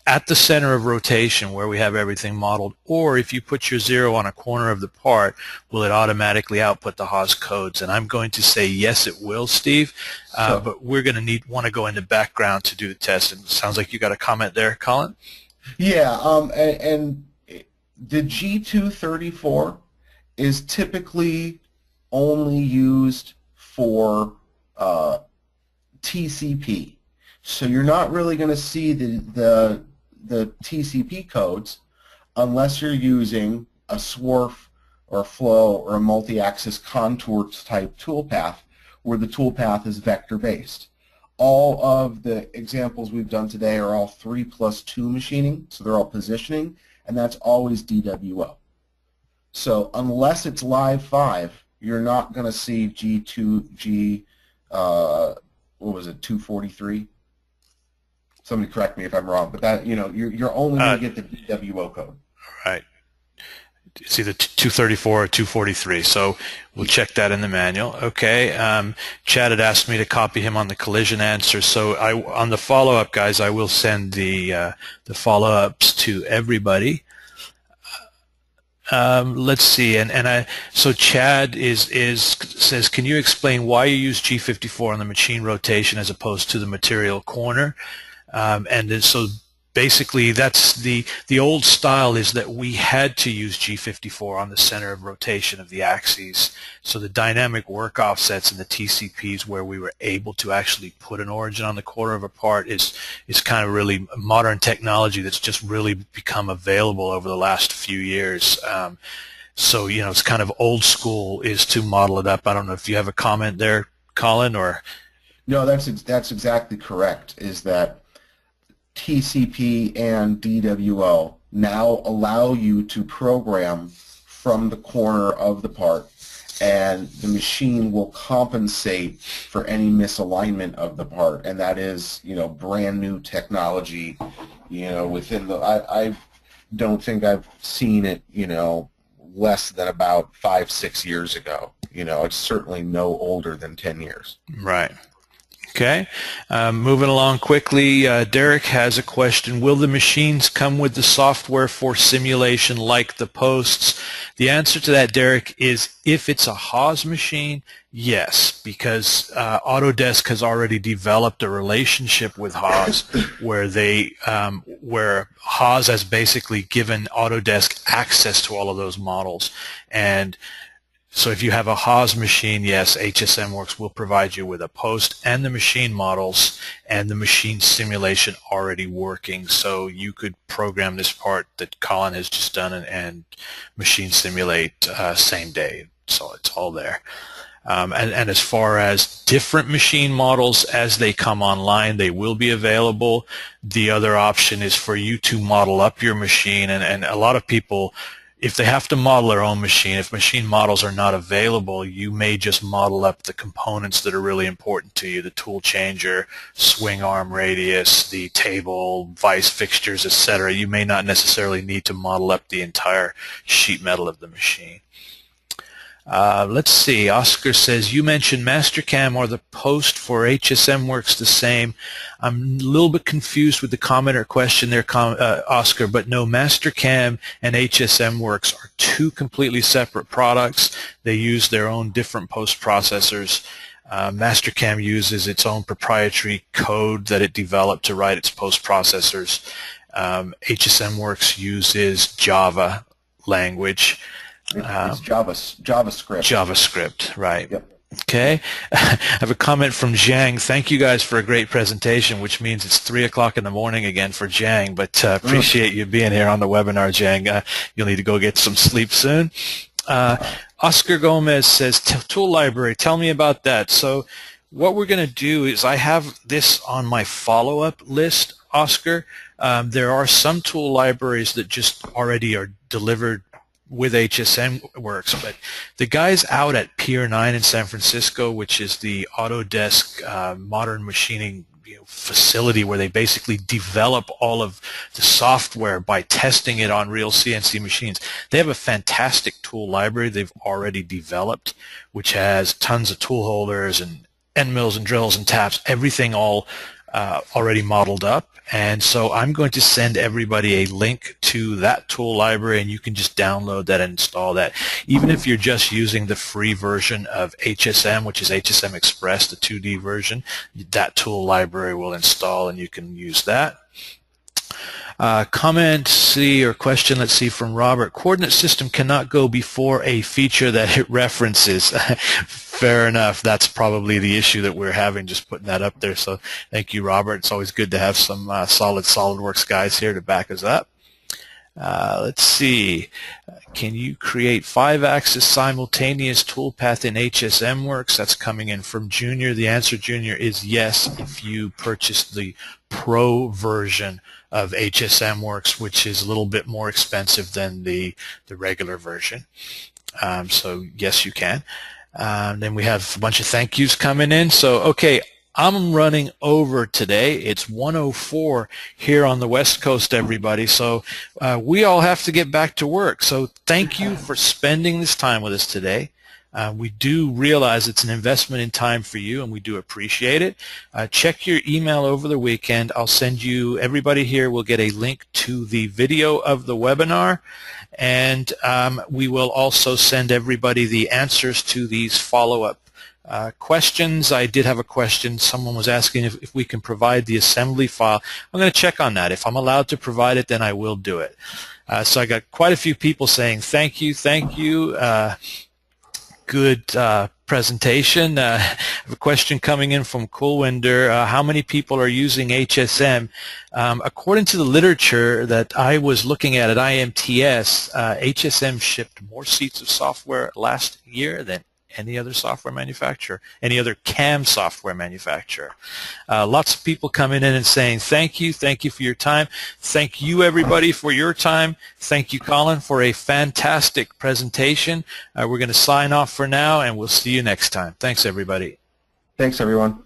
at the center of rotation where we have everything modeled, or if you put your 0 on a corner of the part, will it automatically output the Haas codes? And I'm going to say yes, it will, Steve, but we're going to want to go into background to do the test. And it sounds like you got a comment there, Colin? Yeah, and the G234 is typically only used for TCP. So you're not really going to see the TCP codes unless you're using a swarf or a flow or a multi-axis contour type toolpath, where the toolpath is vector-based. All of the examples we've done today are all 3+2 machining, so they're all positioning, and that's always DWO. So unless it's live 5, you're not going to see what was it, 243? Somebody correct me if I'm wrong, but that you're only going to get the DWO code. Right. It's either 234 or 243, so we'll check that in the manual. Okay. Chad had asked me to copy him on the collision answer, so on the follow-up, guys, I will send the follow-ups to everybody. Let's see, so Chad says, can you explain why you use G54 on the machine rotation as opposed to the material corner? And so basically that's the old style, is that we had to use G54 on the center of rotation of the axes. So the dynamic work offsets and the TCPs, where we were able to actually put an origin on the corner of a part, is kind of really modern technology that's just really become available over the last few years. So it's kind of old school is to model it up. I don't know if you have a comment there, Colin, or? No, that's exactly correct, is that TCP and DWO now allow you to program from the corner of the part, and the machine will compensate for any misalignment of the part, and that is brand new technology. Within I don't think I've seen it less than about 5-6 years ago. It's certainly no older than 10 years. Right. Okay, moving along quickly, Derek has a question. Will the machines come with the software for simulation like the posts? The answer to that, Derek, is if it's a Haas machine, yes, because Autodesk has already developed a relationship with Haas where where Haas has basically given Autodesk access to all of those models. And so if you have a Haas machine, yes, HSMWorks will provide you with a post and the machine models and the machine simulation already working. So you could program this part that Colin has just done and machine simulate same day. So it's all there. And as far as different machine models, as they come online, they will be available. The other option is for you to model up your machine, and a lot of people if they have to model their own machine, if machine models are not available, you may just model up the components that are really important to you, the tool changer, swing arm radius, the table, vise fixtures, etc. You may not necessarily need to model up the entire sheet metal of the machine. Let's see. Oscar says, you mentioned Mastercam or the post for HSMWorks the same. I'm a little bit confused with the comment or question there, Oscar, but no, Mastercam and HSMWorks are two completely separate products. They use their own different post processors. Mastercam uses its own proprietary code that it developed to write its post processors. HSMWorks uses Java language. It's JavaScript. JavaScript, right. Yep. Okay. I have a comment from Jiang. Thank you guys for a great presentation, which means it's 3 o'clock in the morning again for Jiang, but appreciate you being here on the webinar, Jiang. You'll need to go get some sleep soon. Oscar Gomez says, tool library, tell me about that. So what we're going to do is I have this on my follow-up list, Oscar. There are some tool libraries that just already are delivered with HSMWorks, but the guys out at Pier 9 in San Francisco, which is the Autodesk modern machining facility where they basically develop all of the software by testing it on real CNC machines. They have a fantastic tool library they've already developed, which has tons of tool holders and end mills and drills and taps, everything all already modeled up. And so I'm going to send everybody a link to that tool library, and you can just download that and install that. Even if you're just using the free version of HSM, which is HSM Express, the 2D version, that tool library will install and you can use that. Comment, or question, let's see, from Robert. Coordinate system cannot go before a feature that it references. Fair enough. That's probably the issue that we're having, just putting that up there. So thank you, Robert. It's always good to have some solid SolidWorks guys here to back us up. Let's see. Can you create 5-axis simultaneous toolpath in HSMWorks? That's coming in from Junior. The answer, Junior, is yes if you purchase the Pro version of HSMWorks, which is a little bit more expensive than the regular version. So yes, you can. Then we have a bunch of thank yous coming in. So, okay, I'm running over today. It's 1:04 here on the West Coast, everybody. So we all have to get back to work. So thank you for spending this time with us today. We do realize it's an investment in time for you, and we do appreciate it. Check your email over the weekend. I'll send you, everybody here will get a link to the video of the webinar, and we will also send everybody the answers to these follow-up questions. I did have a question. Someone was asking if we can provide the assembly file. I'm going to check on that. If I'm allowed to provide it, then I will do it. So I got quite a few people saying thank you, thank you. Good presentation. I have a question coming in from Kulwinder. How many people are using HSM? According to the literature that I was looking at IMTS, HSM shipped more seats of software last year than any other software manufacturer, any other CAM software manufacturer. Lots of people coming in and saying thank you for your time. Thank you, everybody, for your time. Thank you, Colin, for a fantastic presentation. We're going to sign off for now, and we'll see you next time. Thanks, everybody. Thanks, everyone.